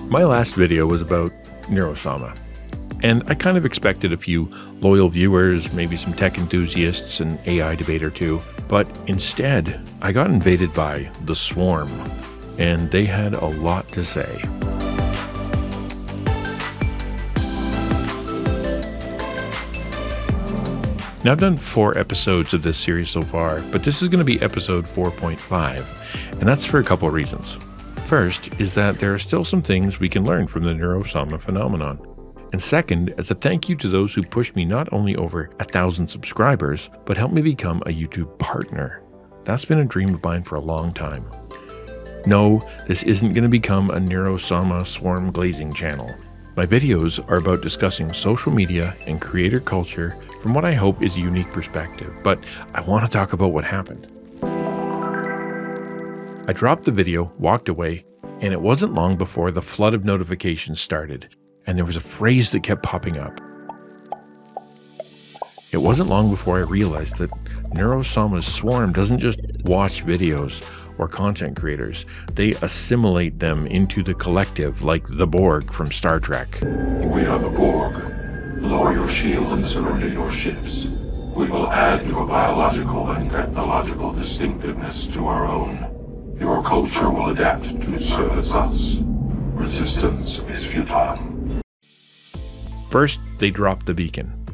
My last video was about Neuro-Sama, and I kind of expected a few loyal viewers, maybe some tech enthusiasts, an AI debate or two, but instead, I got invaded by the Swarm, and they had a lot to say. Now, I've done 4 episodes of this series so far, but this is going to be episode 4.5, and that's for a couple of reasons. First is that there are still some things we can learn from the Neuro-Sama phenomenon. And second, as a thank you to those who pushed me not only over 1,000 subscribers, but helped me become a YouTube partner. That's been a dream of mine for a long time. No, this isn't going to become a Neuro-Sama swarm glazing channel. My videos are about discussing social media and creator culture from what I hope is a unique perspective, but I want to talk about what happened. I dropped the video, walked away, and it wasn't long before the flood of notifications started, and there was a phrase that kept popping up. It wasn't long before I realized that Neuro-Sama's swarm doesn't just watch videos or content creators, they assimilate them into the collective like the Borg from Star Trek. We are the Borg. Lower your shields and surrender your ships. We will add your biological and technological distinctiveness to our own. Your culture will adapt to service us. Resistance is futile. First, they dropped the beacon.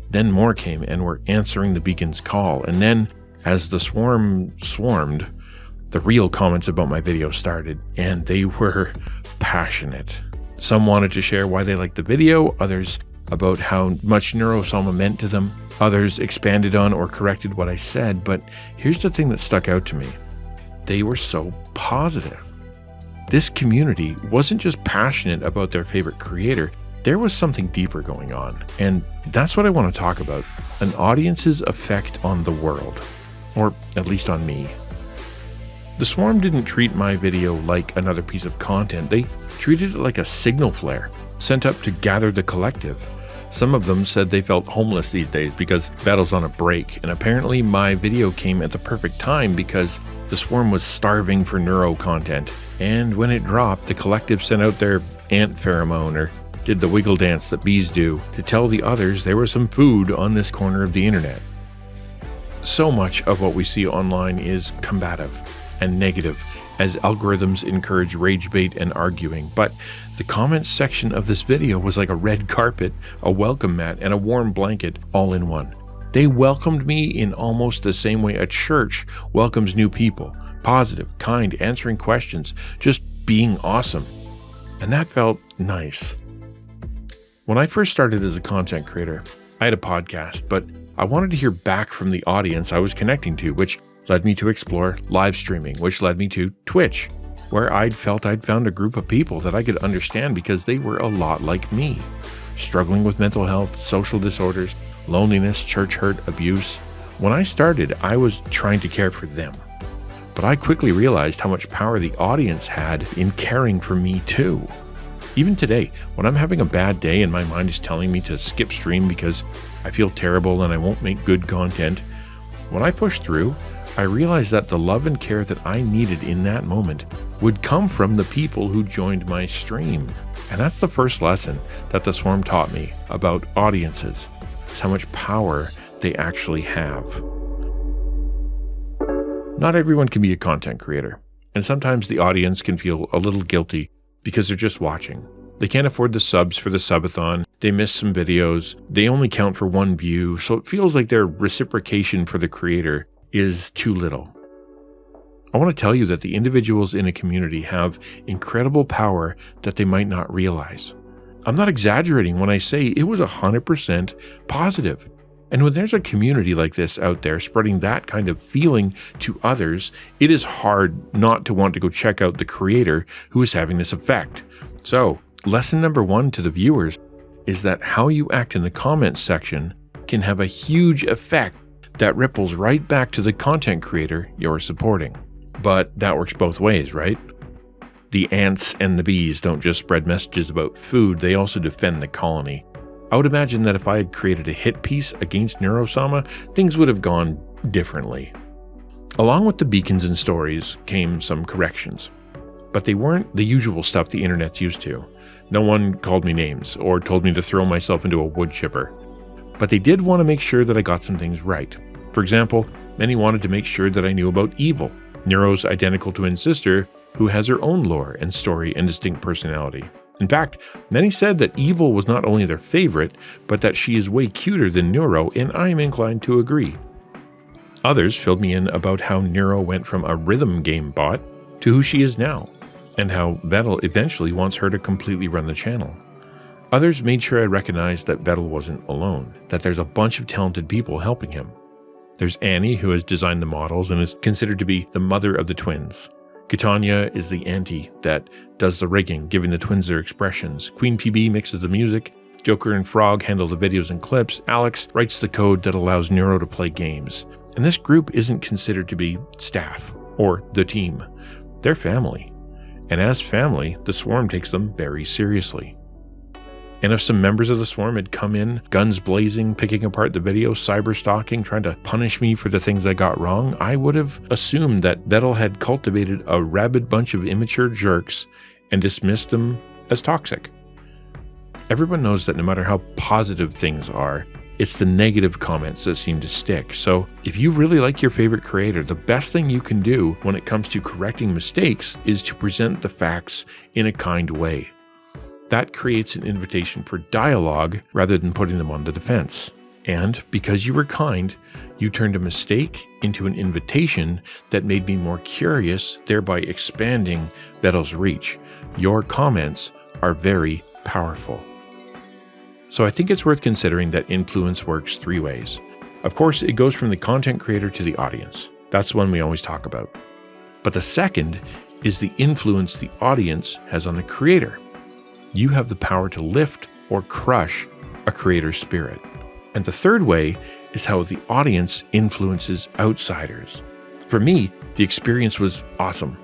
Then more came and were answering the beacon's call. And then, as the swarm swarmed, the real comments about my video started, and they were passionate. Some wanted to share why they liked the video, others about how much Neuro-Sama meant to them. Others expanded on or corrected what I said, but here's the thing that stuck out to me. They were so positive. This community wasn't just passionate about their favorite creator, there was something deeper going on. And that's what I want to talk about, an audience's effect on the world, or at least on me. The Swarm didn't treat my video like another piece of content, they treated it like a signal flare, sent up to gather the collective. Some of them said they felt homeless these days because Vedal's on a break, and apparently my video came at the perfect time because the Swarm was starving for neuro content, and when it dropped, the collective sent out their ant pheromone or did the wiggle dance that bees do to tell the others there was some food on this corner of the internet. So much of what we see online is combative and negative, as algorithms encourage rage bait and arguing, but the comments section of this video was like a red carpet, a welcome mat, and a warm blanket all in one. They welcomed me in almost the same way a church welcomes new people, positive, kind, answering questions, just being awesome. And that felt nice. When I first started as a content creator, I had a podcast, but I wanted to hear back from the audience I was connecting to, which led me to explore live streaming, which led me to Twitch, where I'd found a group of people that I could understand because they were a lot like me, struggling with mental health, social disorders, loneliness, church hurt, abuse. When I started, I was trying to care for them, but I quickly realized how much power the audience had in caring for me too. Even today, when I'm having a bad day and my mind is telling me to skip stream because I feel terrible and I won't make good content, when I push through, I realized that the love and care that I needed in that moment would come from the people who joined my stream. And that's the first lesson that the Swarm taught me about audiences, is how much power they actually have. Not everyone can be a content creator, and sometimes the audience can feel a little guilty because they're just watching. They can't afford the subs for the subathon, they miss some videos, they only count for 1 view, so it feels like their reciprocation for the creator is too little. I want to tell you that the individuals in a community have incredible power that they might not realize. I'm not exaggerating when I say it was 100% positive. And when there's a community like this out there spreading that kind of feeling to others, it is hard not to want to go check out the creator who is having this effect. So, lesson number 1 to the viewers is that how you act in the comments section can have a huge effect that ripples right back to the content creator you're supporting. But that works both ways, right? The ants and the bees don't just spread messages about food, they also defend the colony. I would imagine that if I had created a hit piece against Neuro-Sama, things would have gone differently. Along with the beacons and stories came some corrections. but they weren't the usual stuff the internet's used to. No one called me names or told me to throw myself into a wood chipper. But they did want to make sure that I got some things right. For example, many wanted to make sure that I knew about Evil, Neuro's identical twin sister, who has her own lore and story and distinct personality. In fact, many said that Evil was not only their favorite, but that she is way cuter than Neuro, and I am inclined to agree. Others filled me in about how Neuro went from a rhythm game bot to who she is now, and how Vedal eventually wants her to completely run the channel. Others made sure I recognized that Vedal wasn't alone, that there's a bunch of talented people helping him. There's Annie, who has designed the models and is considered to be the mother of the twins. XtianNinja is the auntie that does the rigging, giving the twins their expressions. Queen PB mixes the music. Joker and Frog handle the videos and clips. Alex writes the code that allows Neuro to play games. And this group isn't considered to be staff or the team. They're family. And as family, the Swarm takes them very seriously. And if some members of the Swarm had come in, guns blazing, picking apart the video, cyber-stalking, trying to punish me for the things I got wrong, I would have assumed that Vedal had cultivated a rabid bunch of immature jerks and dismissed them as toxic. Everyone knows that no matter how positive things are, it's the negative comments that seem to stick. So if you really like your favorite creator, the best thing you can do when it comes to correcting mistakes is to present the facts in a kind way. That creates an invitation for dialogue rather than putting them on the defense. And because you were kind, you turned a mistake into an invitation that made me more curious, thereby expanding Vedal's reach. Your comments are very powerful. So I think it's worth considering that influence works three ways. Of course, it goes from the content creator to the audience. That's the one we always talk about. But the second is the influence the audience has on the creator. You have the power to lift or crush a creator's spirit. And the third way is how the audience influences outsiders. For me, the experience was awesome.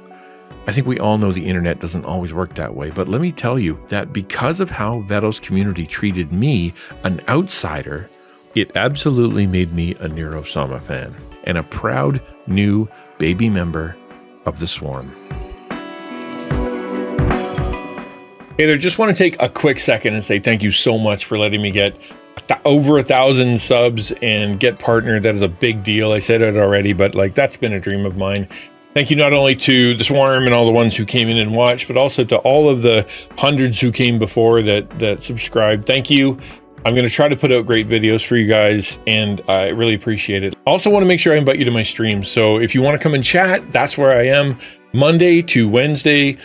I think we all know the internet doesn't always work that way, but let me tell you that because of how Vedal's community treated me, an outsider, it absolutely made me a Neuro-Sama fan and a proud new baby member of the Swarm. Hey there, just want to take a quick second and say thank you so much for letting me get over 1,000 subs and get partnered. That is a big deal. I said it already, but that's been a dream of mine. Thank you not only to the Swarm and all the ones who came in and watched, but also to all of the hundreds who came before that subscribed. Thank you. I'm going to try to put out great videos for you guys, and I really appreciate it. I also want to make sure I invite you to my streams. So if you want to come and chat, that's where I am, Monday to Wednesday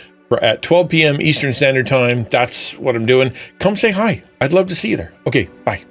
at 12 p.m. Eastern Standard Time. That's what I'm doing. Come say hi. I'd love to see you there. Okay, bye.